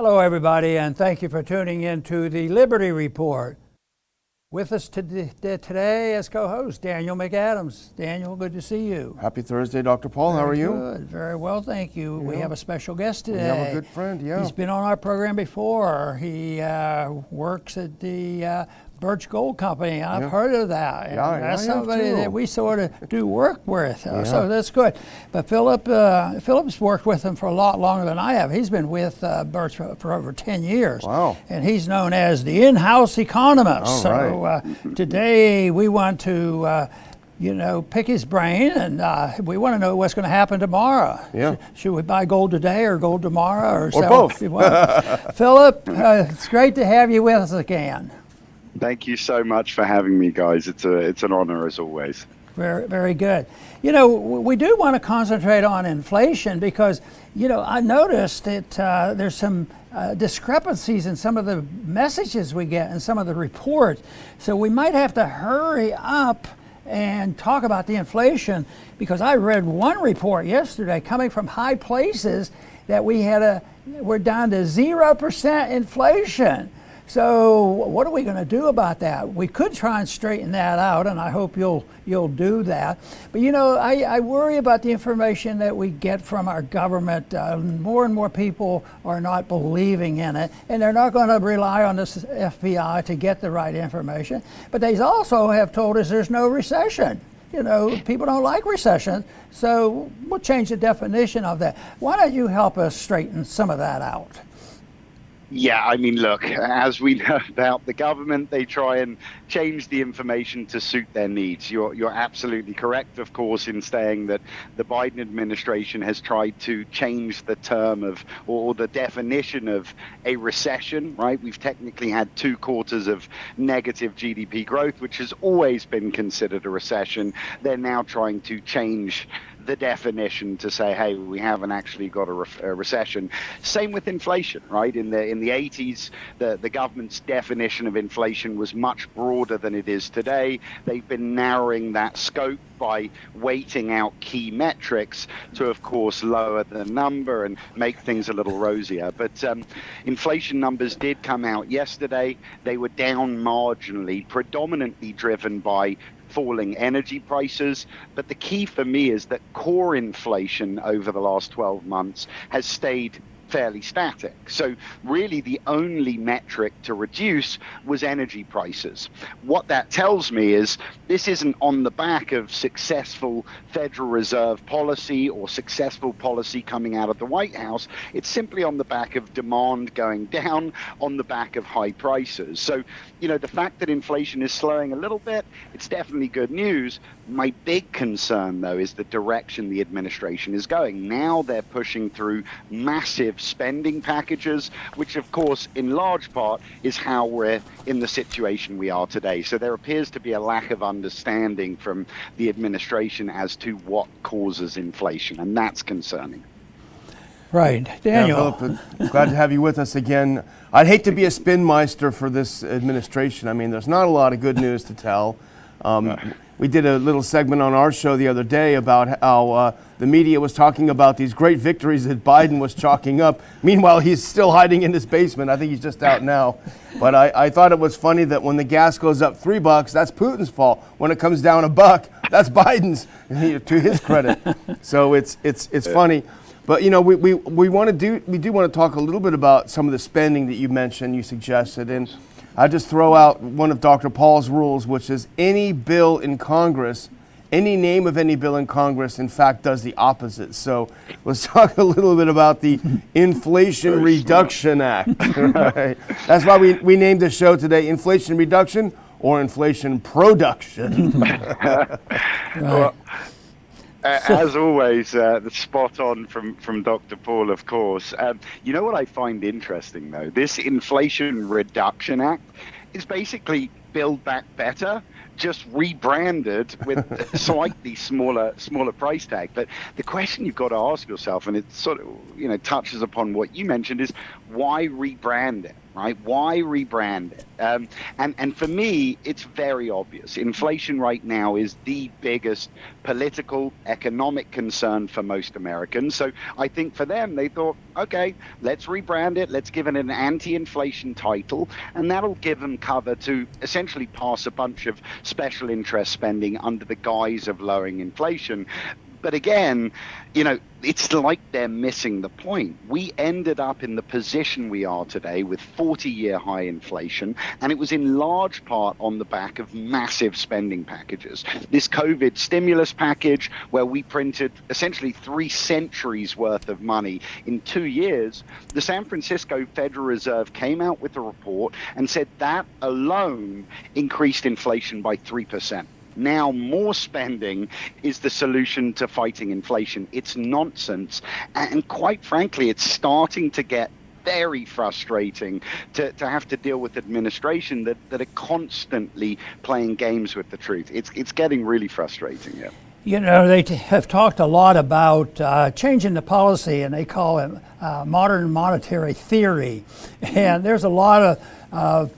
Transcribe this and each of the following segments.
Hello, everybody, and thank you for tuning in to the Liberty Report. With us today as co-host, Daniel McAdams. Daniel, good to see you. Happy Thursday, Dr. Paul. How are you? Good. Very well, thank you. We have a special guest today. We have a good friend, yeah. He's been on our program before. He works at the Birch Gold Company. I've heard of that. That's somebody that we sort of do work with, so that's good. But Phillip's worked with him for a lot longer than I have. He's been with Birch for over 10 years. Wow. And he's known as the in-house economist. All right. So today we want to pick his brain, and we want to know what's going to happen tomorrow. Yeah. Should we buy gold today or gold tomorrow? Or both. Phillip, it's great to have you with us again. Thank you so much for having me, guys. It's an honor as always. Very, very good. We do want to concentrate on inflation because, I noticed that there's some discrepancies in some of the messages we get and some of the reports. So we might have to hurry up and talk about the inflation, because I read one report yesterday coming from high places that we're down to 0% inflation. So what are we going to do about that? We could try and straighten that out, and I hope you'll do that. But I worry about the information that we get from our government. More and more people are not believing in it, and they're not going to rely on this FBI to get the right information. But they also have told us there's no recession. People don't like recession, so we'll change the definition of that. Why don't you help us straighten some of that out? Yeah, I mean, look, as we know about the government, they try and change the information to suit their needs. You're absolutely correct, of course, in saying that the Biden administration has tried to change the term of, or the definition of, a recession, right? We've technically had 2 quarters of negative GDP growth, which has always been considered a recession. They're now trying to change the definition to say, hey, we haven't actually got a recession. Same with inflation, right? In the 80s, the government's definition of inflation was much broader than it is today. They've been narrowing that scope by weighting out key metrics to, of course, lower the number and make things a little rosier. But inflation numbers did come out yesterday. They were down marginally, predominantly driven by falling energy prices. But the key for me is that core inflation over the last 12 months has stayed fairly static. So really the only metric to reduce was energy prices. What that tells me is this isn't on the back of successful Federal Reserve policy or successful policy coming out of the White House. It's simply on the back of demand going down on the back of high prices. So, the fact that inflation is slowing a little bit, it's definitely good news. My big concern, though, is the direction the administration is going. Now they're pushing through massive spending packages, which, of course, in large part is how we're in the situation we are today. So there appears to be a lack of understanding from the administration as to what causes inflation, and that's concerning. Right. Daniel. Yeah, Phillip, glad to have you with us again. I'd hate to be a spin-meister for this administration. I mean, there's not a lot of good news to tell. We did a little segment on our show the other day about how the media was talking about these great victories that Biden was chalking up. Meanwhile, he's still hiding in his basement. I think he's just out now. But I thought it was funny that when the gas goes up $3, that's Putin's fault. When it comes down $1, that's Biden's, to his credit. So it's funny. But we do want to talk a little bit about some of the spending that you mentioned, you suggested, and I just throw out one of Dr. Paul's rules, which is any bill in Congress, any name of any bill in Congress, in fact, does the opposite. So let's talk a little bit about the Inflation Reduction Act. Right? That's why we named the show today Inflation Reduction or Inflation Production. Right. As always, the spot on from Dr. Paul, of course. You know what I find interesting, though? This Inflation Reduction Act is basically Build Back Better, just rebranded with a slightly smaller price tag. But the question you've got to ask yourself, and it sort of touches upon what you mentioned, is why rebrand it, right? Why rebrand it? And for me, it's very obvious. Inflation right now is the biggest political, economic concern for most Americans. So I think for them, they thought, okay, let's rebrand it. Let's give it an anti-inflation title, and that'll give them cover to essentially pass a bunch of special interest spending under the guise of lowering inflation. But again, it's like they're missing the point. We ended up in the position we are today with 40-year high inflation, and it was in large part on the back of massive spending packages. This COVID stimulus package, where we printed essentially 3 centuries worth of money in 2 years, the San Francisco Federal Reserve came out with a report and said that alone increased inflation by 3%. Now more spending is the solution to fighting inflation. It's nonsense. And quite frankly, it's starting to get very frustrating to have to deal with administration that are constantly playing games with the truth. It's getting really frustrating, yeah. They have talked a lot about changing the policy, and they call it modern monetary theory. And there's a lot of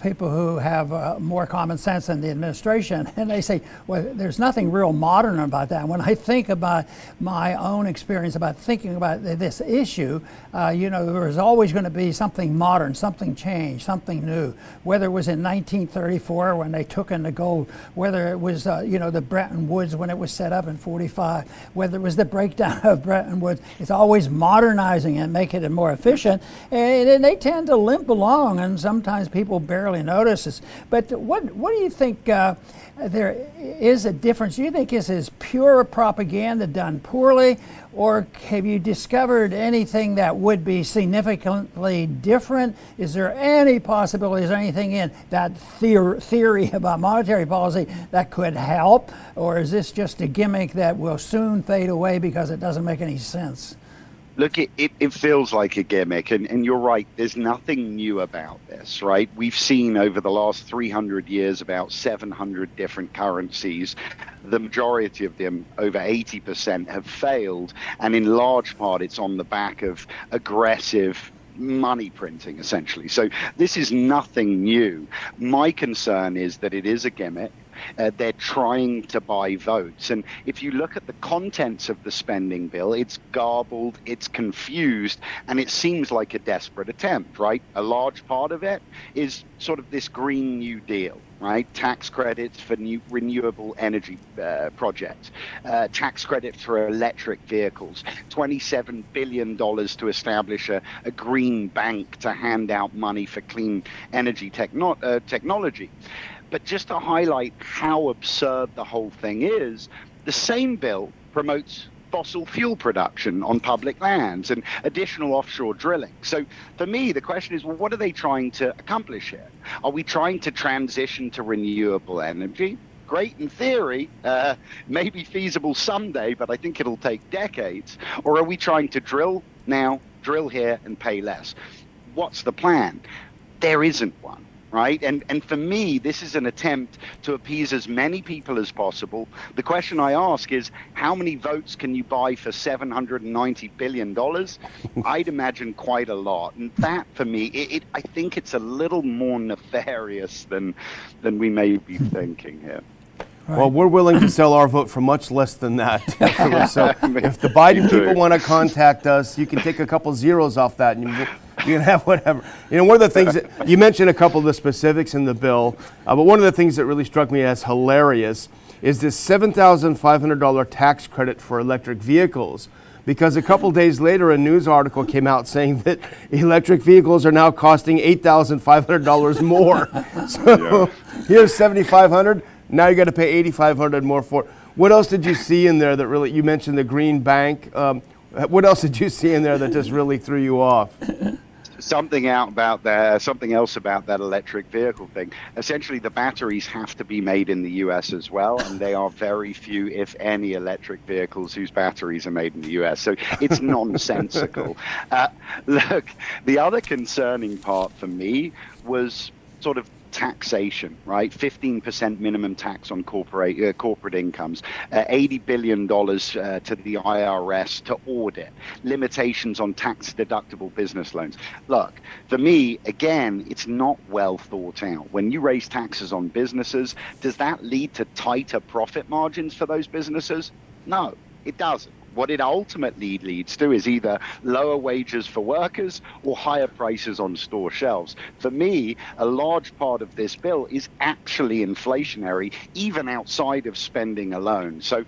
people who have more common sense than the administration, and they say, well, there's nothing real modern about that. When I think about my own experience about thinking about this issue, there was always going to be something modern, something changed, something new. Whether it was in 1934 when they took in the gold, whether it was the Bretton Woods when it was set up in 45, whether it was the breakdown of Bretton Woods, it's always modernizing and making it more efficient. And they tend to limp along, and sometimes people barely notice this. But what do you think there is a difference? Do you think this is pure propaganda done poorly, or have you discovered anything that would be significantly different? Is there any possibility, is there anything in that theory about monetary policy that could help, or is this just a gimmick that will soon fade away because it doesn't make any sense? Look, it feels like a gimmick, and you're right, there's nothing new about this, right? We've seen over the last 300 years about 700 different currencies. The majority of them, over 80%, have failed, and in large part it's on the back of aggressive money printing, essentially. So this is nothing new. My concern is that it is a gimmick. They're trying to buy votes. And if you look at the contents of the spending bill, it's garbled, it's confused, and it seems like a desperate attempt, right? A large part of it is sort of this Green New Deal, right? Tax credits for new renewable energy projects, tax credits for electric vehicles, $27 billion to establish a green bank to hand out money for clean energy technology. But just to highlight how absurd the whole thing is, the same bill promotes fossil fuel production on public lands and additional offshore drilling. So for me, the question is, well, what are they trying to accomplish here? Are we trying to transition to renewable energy? Great in theory, may be feasible someday, but I think it'll take decades. Or are we trying to drill now, drill here, and pay less? What's the plan? There isn't one. Right? And for me, this is an attempt to appease as many people as possible. The question I ask is, how many votes can you buy for $790 billion? I'd imagine quite a lot. And that, for me, I think it's a little more nefarious than we may be thinking here. Right. Well, we're willing to sell our vote for much less than that. So if the Biden people want to contact us, you can take a couple zeros off that, and you can have whatever. One of the things that you mentioned, a couple of the specifics in the bill, but one of the things that really struck me as hilarious is this $7,500 tax credit for electric vehicles. Because a couple days later, a news article came out saying that electric vehicles are now costing $8,500 more. So here's $7,500. Now you got to pay $8,500 more for it. What else did you see in there that really, you mentioned the green bank. What else did you see in there that just really threw you off? Something else about that electric vehicle thing. Essentially, the batteries have to be made in the US as well, and they are very few, if any, electric vehicles whose batteries are made in the US. So it's nonsensical. Look, the other concerning part for me was sort of taxation, right? 15% minimum tax on corporate incomes, $80 billion to the IRS to audit, limitations on tax deductible business loans. Look, for me, again, it's not well thought out. When you raise taxes on businesses, does that lead to tighter profit margins for those businesses? No, it doesn't. What it ultimately leads to is either lower wages for workers or higher prices on store shelves. For me, a large part of this bill is actually inflationary, even outside of spending alone. So,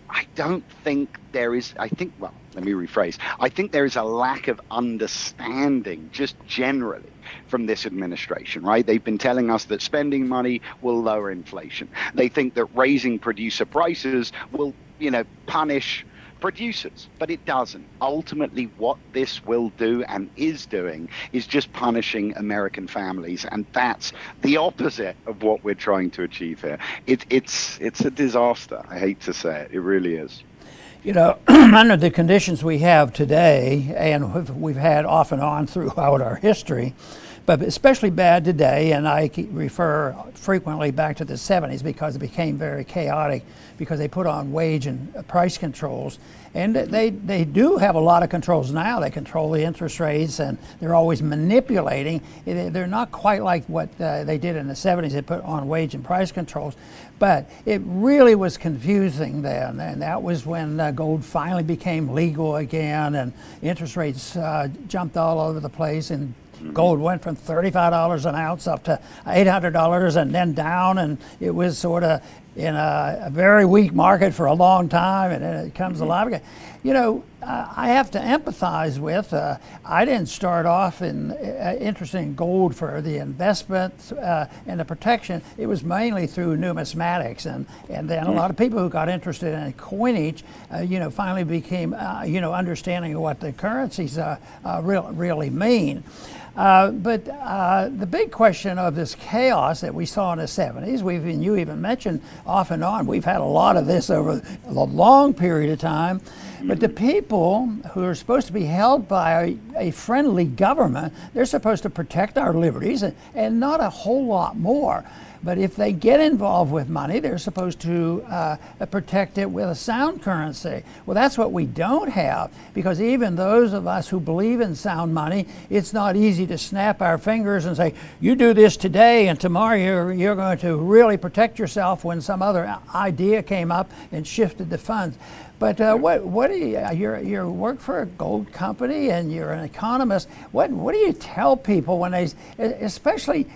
I don't think there is, well, let me rephrase. I think there is a lack of understanding just generally from this administration, right? They've been telling us that spending money will lower inflation. They think that raising producer prices will, punish producers, but it doesn't. Ultimately, what this will do and is doing is just punishing American families, and that's the opposite of what we're trying to achieve here. It's a disaster. I hate to say it. It really is. Under the conditions we have today, and we've had off and on throughout our history, but especially bad today, and I refer frequently back to the 70s because it became very chaotic because they put on wage and price controls. And they do have a lot of controls now. They control the interest rates, and they're always manipulating. They're not quite like what they did in the 70s. They put on wage and price controls. But it really was confusing then, and that was when gold finally became legal again, and interest rates jumped all over the place, and gold went from $35 an ounce up to $800 and then down, and it was sort of in a very weak market for a long time, and then it comes alive again. I have to empathize with, I didn't start off interested in gold for the investment and the protection. It was mainly through numismatics, and then a lot of people who got interested in coinage, finally became, understanding of what the currencies really mean. But the big question of this chaos that we saw in the 70s, you even mentioned off and on, we've had a lot of this over a long period of time. But the people who are supposed to be held by a friendly government, they're supposed to protect our liberties and not a whole lot more. But if they get involved with money, they're supposed to protect it with a sound currency. Well, that's what we don't have, because even those of us who believe in sound money, it's not easy to snap our fingers and say, you do this today and tomorrow you're going to really protect yourself when some other idea came up and shifted the funds. But what do you work for a gold company and you're an economist. What do you tell people when they, especially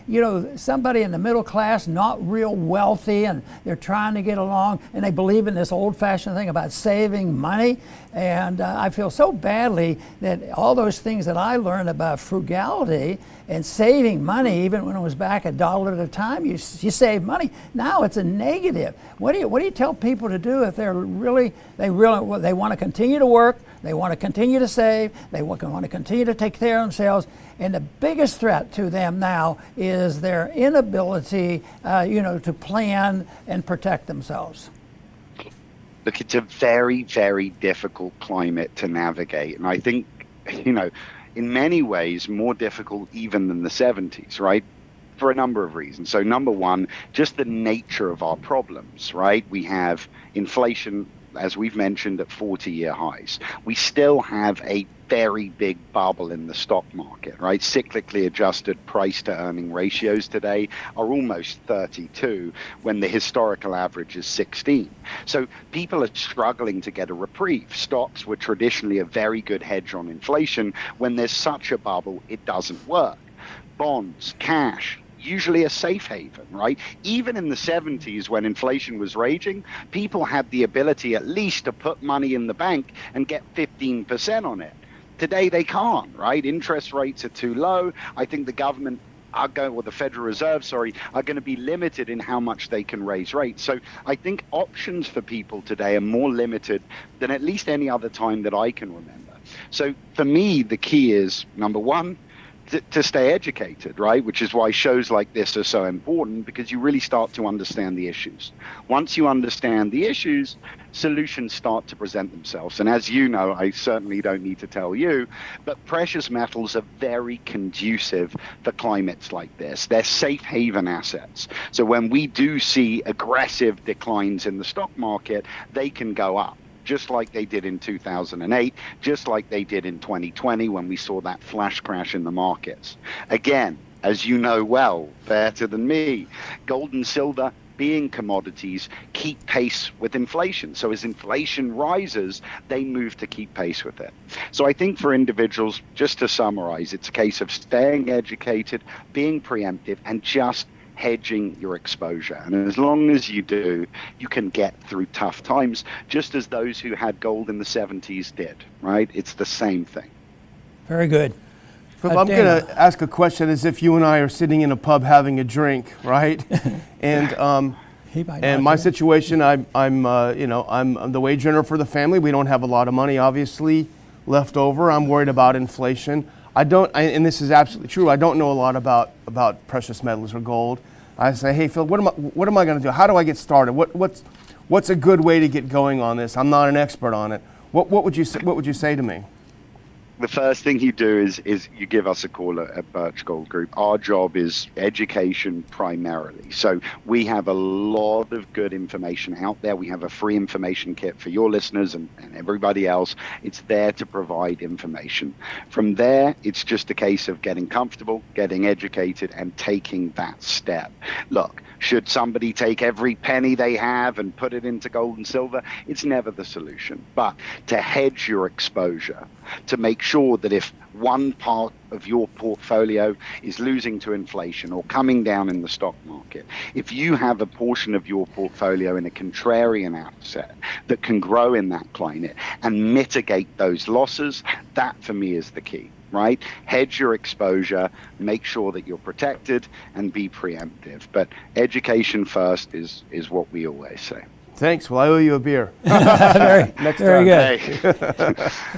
somebody in the middle class, not real wealthy, and they're trying to get along, and they believe in this old-fashioned thing about saving money? And I feel so badly that all those things that I learned about frugality and saving money, even when it was back $1 at a time, you save money. Now it's a negative. What do you tell people to do if they want to continue to work, they want to continue to save, they want to continue to take care of themselves, and the biggest threat to them now is their inability, to plan and protect themselves? Look, it's a very, very difficult climate to navigate, and I think, in many ways more difficult even than the 70s, right? For a number of reasons. So number one, just the nature of our problems, right? We have inflation, as we've mentioned, at 40-year highs. We still have a very big bubble in the stock market, right? Cyclically adjusted price to earning ratios today are almost 32 when the historical average is 16. So people are struggling to get a reprieve. Stocks were traditionally a very good hedge on inflation. When there's such a bubble, it doesn't work. Bonds, cash, usually a safe haven, right? Even in the 70s when inflation was raging, people had the ability at least to put money in the bank and get 15% on it. Today they can't, right? Interest rates are too low. I think the government the Federal Reserve, are going to be limited in how much they can raise rates. So I think options for people today are more limited than at least any other time that I can remember. So for me, the key is, number one, to stay educated, right? Which is why shows like this are so important, because you really start to understand the issues. Once you understand the issues, solutions start to present themselves. And as you know, I certainly don't need to tell you, but precious metals are very conducive for climates like this. They're safe haven assets. So when we do see aggressive declines in the stock market, they can go up, just like they did in 2008, just like they did in 2020 when we saw that flash crash in the markets. Again, as you know well, better than me, gold and silver, being commodities, keep pace with inflation. So as inflation rises, they move to keep pace with it. So I think for individuals, just to summarize, it's a case of staying educated, being preemptive, and just hedging your exposure. And as long as you do, you can get through tough times, just as those who had gold in the 70s did, right? It's the same thing. Very good. Phillip, I'm going to ask a question as if you and I are sitting in a pub having a drink, right? And my situation, I'm the wage earner for the family. We don't have a lot of money, obviously, left over. I'm worried about inflation. And this is absolutely true. I don't know a lot about precious metals or gold. I say, hey, Phil, what am I going to do? How do I get started? What's a good way to get going on this? I'm not an expert on it. What would you say to me? The first thing you do is you give us a call at Birch Gold Group. Our job is education primarily. So we have a lot of good information out there. We have a free information kit for your listeners and everybody else. It's there to provide information. From there, it's just a case of getting comfortable, getting educated, and taking that step. Look, should somebody take every penny they have and put it into gold and silver? It's never the solution. But to hedge your exposure, to make sure that if one part of your portfolio is losing to inflation or coming down in the stock market, if you have a portion of your portfolio in a contrarian asset that can grow in that climate and mitigate those losses, that for me is the key. Right? Hedge your exposure, make sure that you're protected, and be preemptive. But education first is what we always say. Thanks. Well, I owe you a beer. Very good.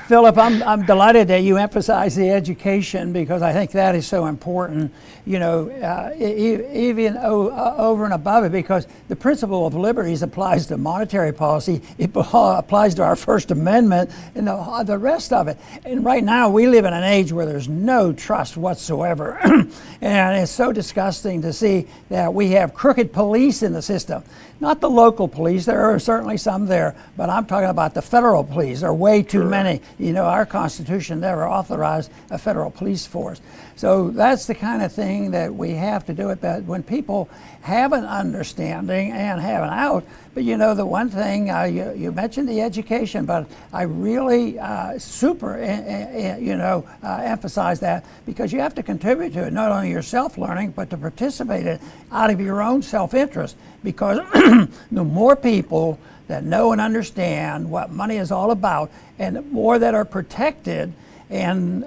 Phillip, I'm delighted that you emphasize the education, because I think that is so important, even over and above it, because the principle of liberties applies to monetary policy. It applies to our First Amendment and the rest of it. And right now we live in an age where there's no trust whatsoever. And it's so disgusting to see that we have crooked police in the system. Not the local police, there are certainly some there, but I'm talking about the federal police. There are way too many. Our Constitution never authorized a federal police force. So that's the kind of thing that we have to do it. But when people have an understanding and have an out, but the one thing, you mentioned the education, but I really emphasize that, because you have to contribute to it, not only yourself learning, but to participate in it out of your own self-interest, because the more people that know and understand what money is all about, and the more that are protected and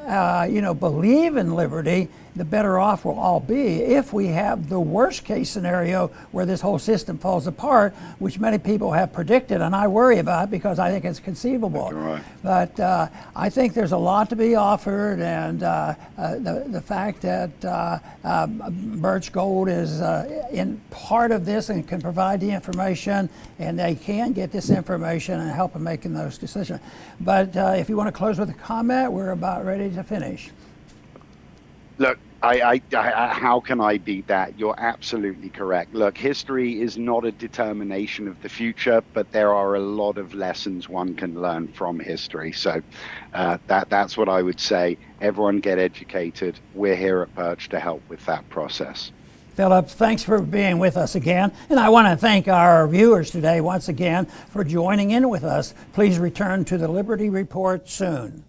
believe in liberty, the better off we'll all be. If we have the worst case scenario where this whole system falls apart, which many people have predicted, and I worry about because I think it's conceivable. Right. But I think there's a lot to be offered, and the fact that Birch Gold is in part of this and can provide the information, and they can get this information and help in making those decisions. But if you want to close with a comment, we're about ready to finish. Look, how can I beat that? You're absolutely correct. Look, history is not a determination of the future, but there are a lot of lessons one can learn from history. So that's what I would say. Everyone get educated. We're here at Birch to help with that process. Phillip, thanks for being with us again. And I want to thank our viewers today once again for joining in with us. Please return to the Liberty Report soon.